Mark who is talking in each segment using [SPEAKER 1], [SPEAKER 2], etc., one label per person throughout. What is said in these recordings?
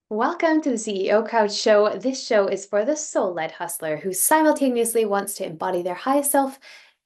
[SPEAKER 1] Welcome to the CEO Couch Show. This show is for the soul-led hustler who simultaneously wants to embody their highest self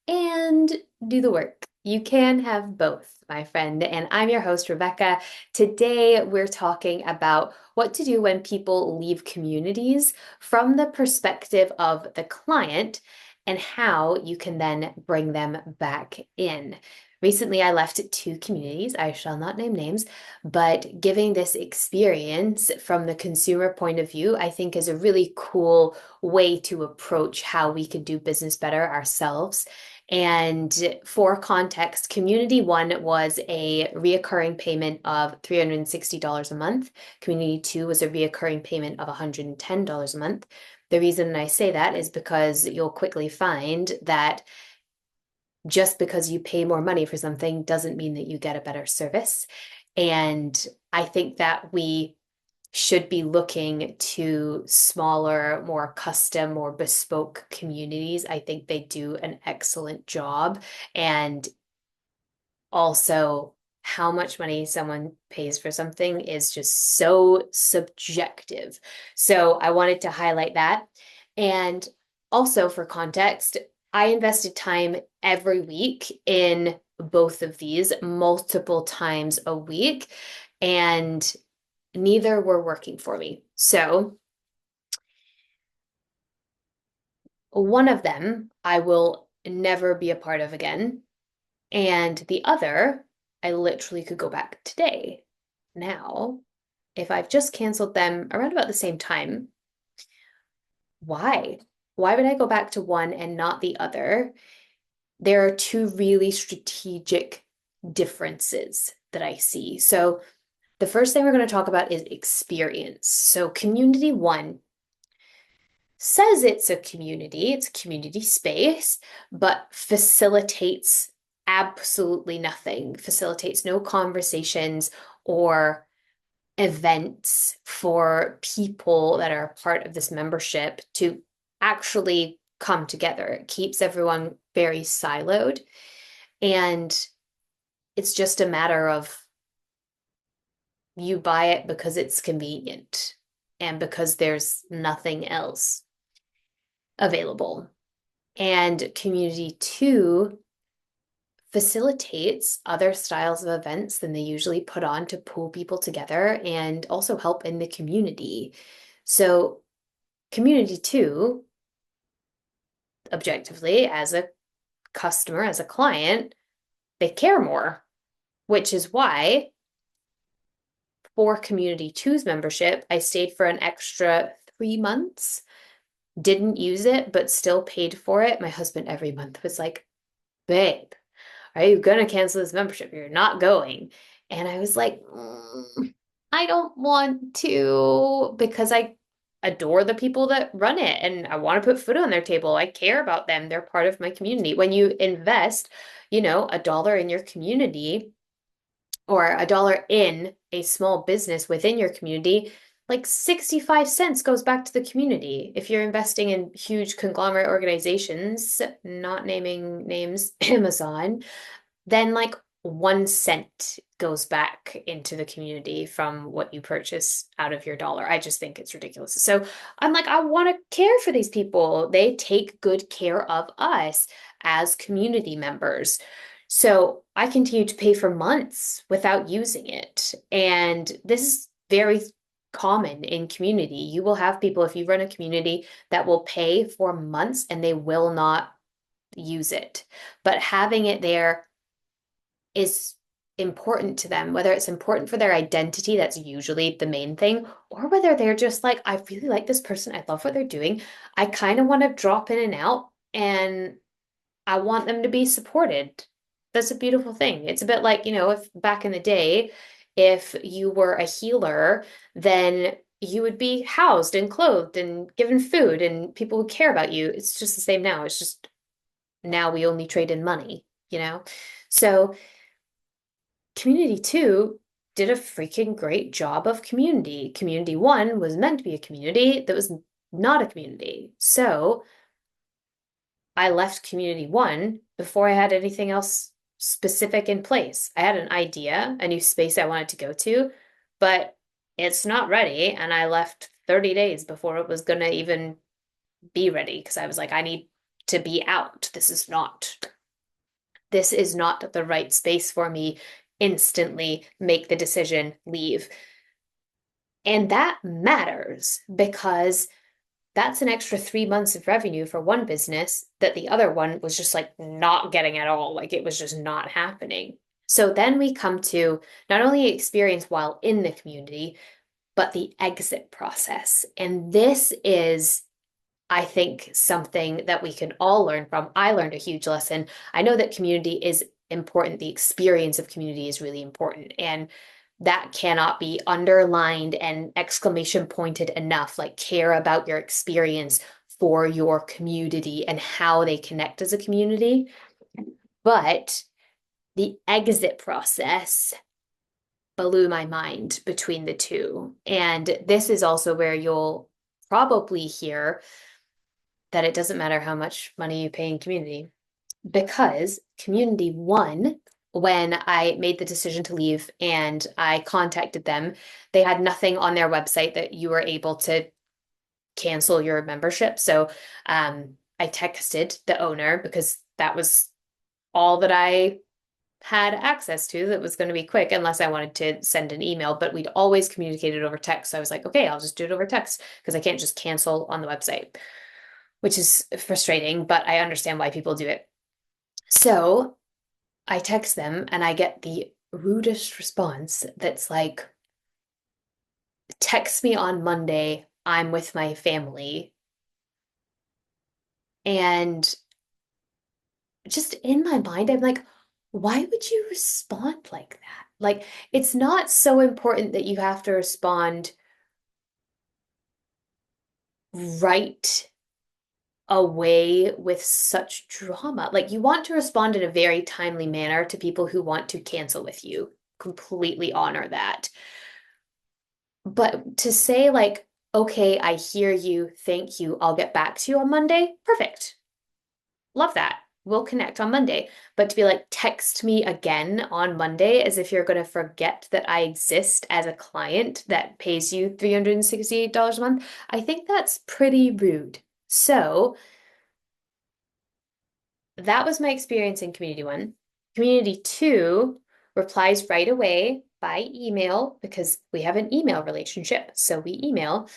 [SPEAKER 1] and do the work. You can have both, my friend. And I'm your host, Rebecca. Today, we're talking about what to do when people leave communities from the perspective of the client and how you can then bring them back in. Recently, I left two communities. I shall not name names, but giving this experience from the consumer point of view, I think is a really cool way to approach how we could do business better ourselves. And for context, Community One was a reoccurring payment of $360 a month. Community Two was a reoccurring payment of $110 a month. The reason I say that is because you'll quickly find that just because you pay more money for something doesn't mean that you get a better service. And I think that we should be looking to smaller, more custom, more bespoke communities. I think they do an excellent job. And also, how much money someone pays for something is just so subjective. So I wanted to highlight that. And also, for context, I invested time every week in both of these multiple times a week, and neither were working for me. So one of them I will never be a part of again. And the other, I literally could go back today. Now, if I've just canceled them around about the same time, why? Why would I go back to one and not the other? There are two really strategic differences that I see. So, the first thing we're going to talk about is experience. So, Community One says it's a community space, but facilitates absolutely nothing, facilitates no conversations or events for people that are part of this membership to actually come together. It keeps everyone very siloed. And it's just a matter of you buy it because it's convenient and because there's nothing else available. And Community Two facilitates other styles of events than they usually put on to pull people together and also help in the community. So, Community Two, objectively, as a customer, as a client, they care more, which is why for Community Two's membership, I stayed for an extra 3 months, didn't use it, but still paid for it. My husband every month was like, babe, are you gonna cancel this membership? You're not going. And I was like, I don't want to because I adore the people that run it and I want to put food on their table. I care about them. They're part of my community. When you invest, a dollar in your community or a dollar in a small business within your community, like 65 cents goes back to the community. If you're investing in huge conglomerate organizations, not naming names, Amazon, then like 1 cent goes back into the community from what you purchase out of your dollar. I just think it's ridiculous. So I'm like, I want to care for these people. They take good care of us as community members. So I continue to pay for months without using it. And this is very common in community. You will have people, if you run a community, that will pay for months and they will not use it. But having it there is important to them, whether it's important for their identity, that's usually the main thing, or whether they're just like, I really like this person, I love what they're doing, I kind of want to drop in and out, and I want them to be supported. That's a beautiful thing. It's a bit like, if back in the day, if you were a healer, then you would be housed and clothed and given food, and people would care about you. It's just the same now. It's just now we only trade in money. So, Community Two did a freaking great job of community. Community One was meant to be a community that was not a community. So I left Community One before I had anything else specific in place. I had an idea, a new space I wanted to go to, but it's not ready. And I left 30 days before it was going to even be ready because I was like, I need to be out. This is not the right space for me. Instantly make the decision, leave. And that matters because that's an extra 3 months of revenue for one business that the other one was just like not getting at all. Like it was just not happening. So then we come to not only experience while in the community, but the exit process. And this is, I think, something that we can all learn from. I learned a huge lesson. I know that community is important. The experience of community is really important. And that cannot be underlined and exclamation pointed enough. Like, care about your experience for your community and how they connect as a community. But the exit process blew my mind between the two. And this is also where you'll probably hear that it doesn't matter how much money you pay in community because community one, when I made the decision to leave and I contacted them, they had nothing on their website that you were able to cancel your membership. So I texted the owner because that was all that I had access to that was going to be quick unless I wanted to send an email, but we'd always communicated over text. So I was like, okay, I'll just do it over text because I can't just cancel on the website, which is frustrating, but I understand why people do it. So I text them and I get the rudest response that's like, text me on Monday. I'm with my family. And just in my mind, I'm like, why would you respond like that? Like, it's not so important that you have to respond right away with such drama. Like, you want to respond in a very timely manner to people who want to cancel with you. Completely honor that. But to say, like, okay, I hear you, thank you, I'll get back to you on Monday, perfect. Love that. We'll connect on Monday. But to be like, text me again on Monday as if you're going to forget that I exist as a client that pays you $368 a month, I think that's pretty rude. So that was my experience in Community One. Community Two replies right away by email because we have an email relationship. So we email.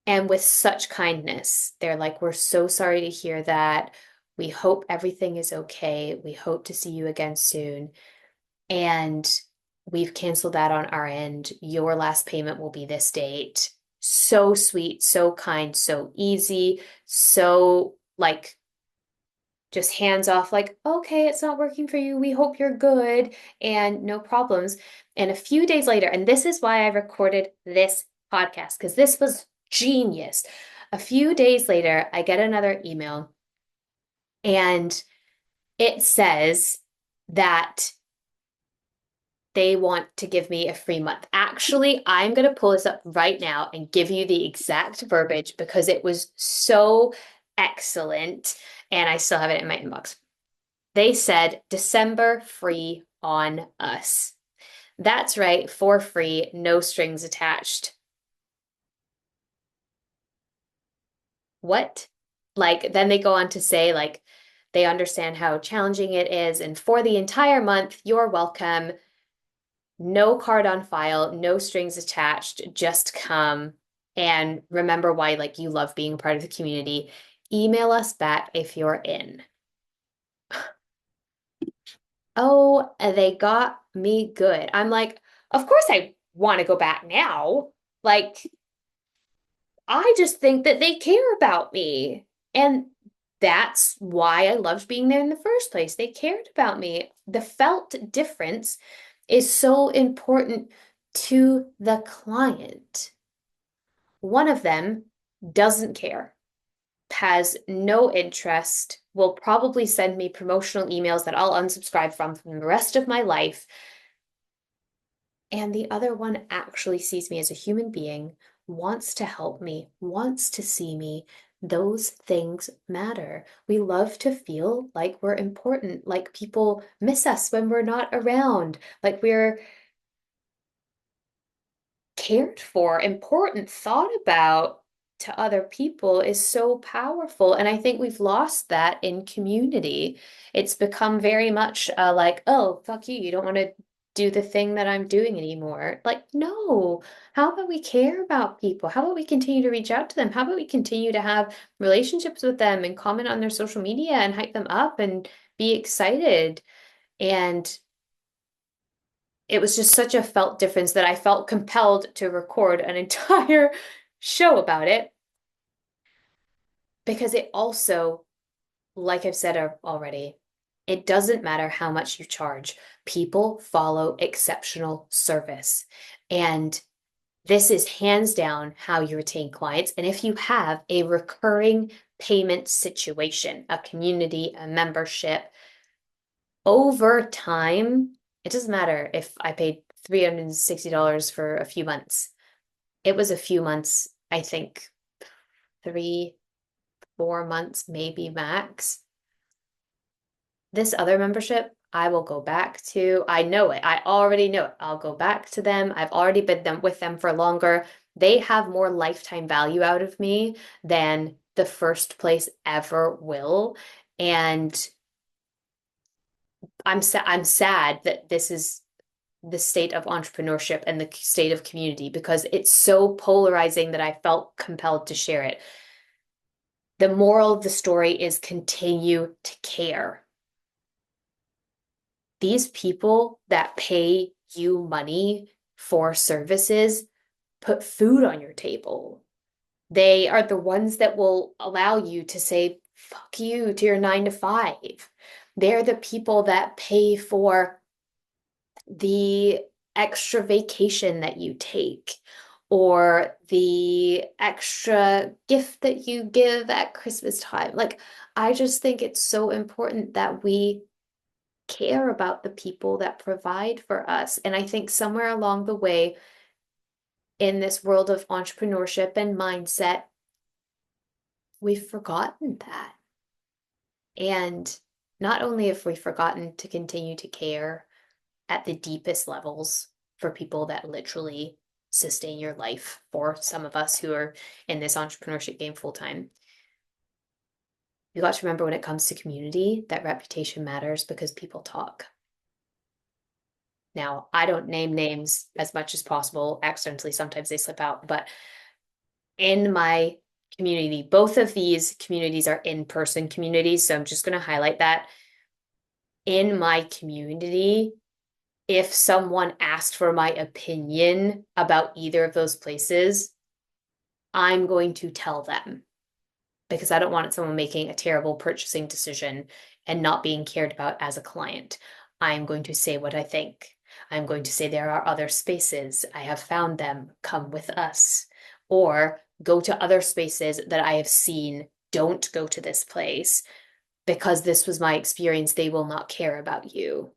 [SPEAKER 1] And with such kindness, they're like, we're so sorry to hear that. We hope everything is okay. We hope to see you again soon. And we've canceled that on our end. Your last payment will be this date. So sweet, so kind, so easy, so like just hands off, like, okay, it's not working for you. We hope you're good and no problems. And a few days later, and this is why I recorded this podcast, because this was genius. A few days later, I get another email and it says that they want to give me a free month. Actually, I'm going to pull this up right now and give you the exact verbiage because it was so excellent and I still have it in my inbox. They said December free on us. That's right, for free, no strings attached. What? Like, then they go on to say, like, they understand how challenging it is. And for the entire month, you're welcome. No card on file, no strings attached. Just come and remember why, like, you love being a part of the community. Email us back if you're in. Oh, they got me good. I'm like, of course I want to go back now. Like, I just think that they care about me. And that's why I loved being there in the first place. They cared about me. The felt difference is so important to the client. One of them doesn't care, has no interest, will probably send me promotional emails that I'll unsubscribe from the rest of my life. And the other one actually sees me as a human being, wants to help me, wants to see me. Those things matter. We love to feel like we're important, like people miss us when we're not around, like we're cared for, important, thought about to other people is so powerful. And I think we've lost that in community. It's become very much like, oh, fuck you. You don't want to do the thing that I'm doing anymore. Like, no. How about we care about people? How about we continue to reach out to them? How about we continue to have relationships with them and comment on their social media and hype them up and be excited? And it was just such a felt difference that I felt compelled to record an entire show about it because it also, like I've said already, it doesn't matter how much you charge. People follow exceptional service. And this is hands down how you retain clients. And if you have a recurring payment situation, a community, a membership, over time, it doesn't matter if I paid $360 for a few months. It was a few months, I think 3, 4 months, maybe max. This other membership, I will go back to. I know it. I already know it. I'll go back to them. I've already been with them for longer. They have more lifetime value out of me than the first place ever will. And I'm sad that this is the state of entrepreneurship and the state of community because it's so polarizing that I felt compelled to share it. The moral of the story is continue to care. These people that pay you money for services put food on your table. They are the ones that will allow you to say, fuck you to your 9 to 5. They're the people that pay for the extra vacation that you take or the extra gift that you give at Christmas time. Like, I just think it's so important that we care about the people that provide for us. And I think somewhere along the way in this world of entrepreneurship and mindset, we've forgotten that. And not only have we forgotten to continue to care at the deepest levels for people that literally sustain your life for some of us who are in this entrepreneurship game full time. You got to remember when it comes to community that reputation matters because people talk. Now, I don't name names as much as possible accidentally. Sometimes they slip out, but in my community, both of these communities are in-person communities. So I'm just going to highlight that. In my community, if someone asked for my opinion about either of those places, I'm going to tell them because I don't want someone making a terrible purchasing decision and not being cared about as a client. I'm going to say what I think. I'm going to say there are other spaces. I have found them. Come with us. Or go to other spaces that I have seen. Don't go to this place because this was my experience. They will not care about you.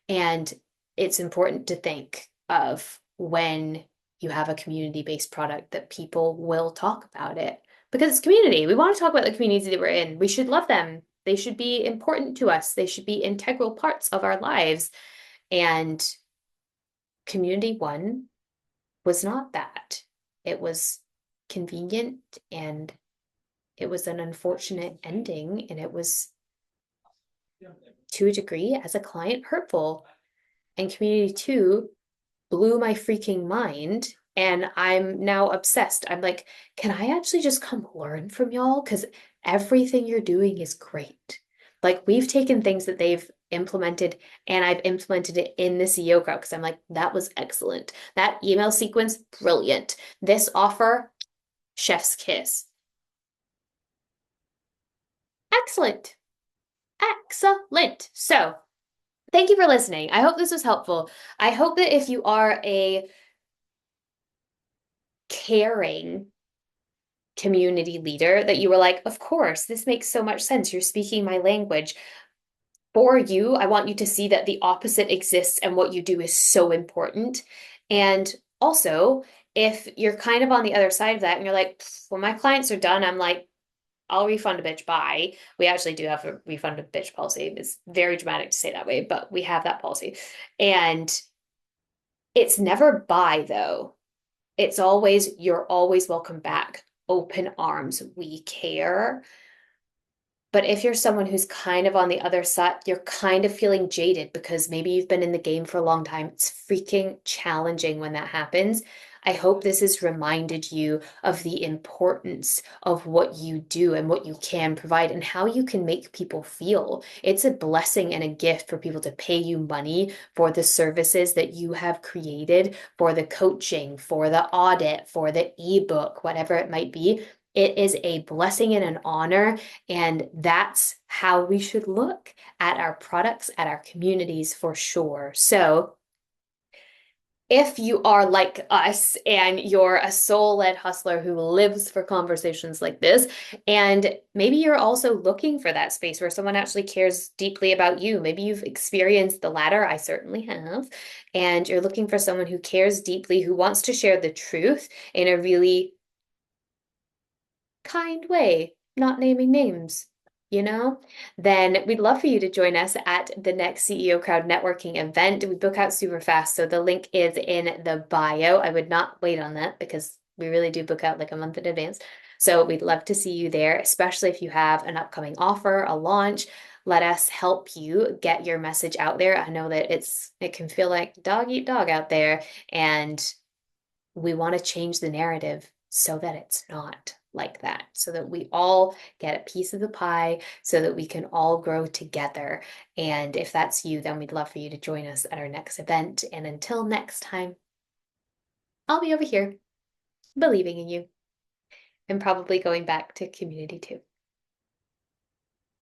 [SPEAKER 1] And it's important to think of when you have a community-based product that people will talk about it because it's community. We want to talk about the communities that we're in. We should love them. They should be important to us. They should be integral parts of our lives. And community one was not that. It was convenient and it was an unfortunate ending, and it was to a degree as a client hurtful. And community two blew my freaking mind. And I'm now obsessed. I'm like, can I actually just come learn from y'all? Because everything you're doing is great. Like, we've taken things that they've implemented and I've implemented it in the CEO crowd because I'm like, that was excellent. That email sequence, brilliant. This offer, chef's kiss. Excellent. Excellent. So, thank you for listening. I hope this was helpful. I hope that if you are a caring community leader, that you were like, of course, this makes so much sense. You're speaking my language. For you, I want you to see that the opposite exists and what you do is so important. And also, if you're kind of on the other side of that and you're like, when my clients are done, I'm like, I'll refund a bitch, bye. We actually do have a refund a bitch policy. It's very dramatic to say that way, but we have that policy. And it's never bye though. It's always, you're always welcome back. Open arms. We care. But if you're someone who's kind of on the other side, you're kind of feeling jaded because maybe you've been in the game for a long time. It's freaking challenging when that happens. I hope this has reminded you of the importance of what you do and what you can provide and how you can make people feel. It's a blessing and a gift for people to pay you money for the services that you have created, for the coaching, for the audit, for the ebook, whatever it might be. It is a blessing and an honor, and that's how we should look at our products, at our communities for sure. So, if you are like us and you're a soul-led hustler who lives for conversations like this, and maybe you're also looking for that space where someone actually cares deeply about you, maybe you've experienced the latter, I certainly have, and you're looking for someone who cares deeply, who wants to share the truth in a really kind way, not naming names, then we'd love for you to join us at the next CEO Crowd networking event. We book out super fast, so the link is in the bio. I would not wait on that because we really do book out like a month in advance. So we'd love to see you there, especially if you have an upcoming offer, a launch. Let us help you get your message out there. I know that it can feel like dog eat dog out there, and we want to change the narrative so that it's not like that, so that we all get a piece of the pie, so that we can all grow together. And if that's you, then we'd love for you to join us at our next event. And until next time, I'll be over here believing in you and probably going back to community too.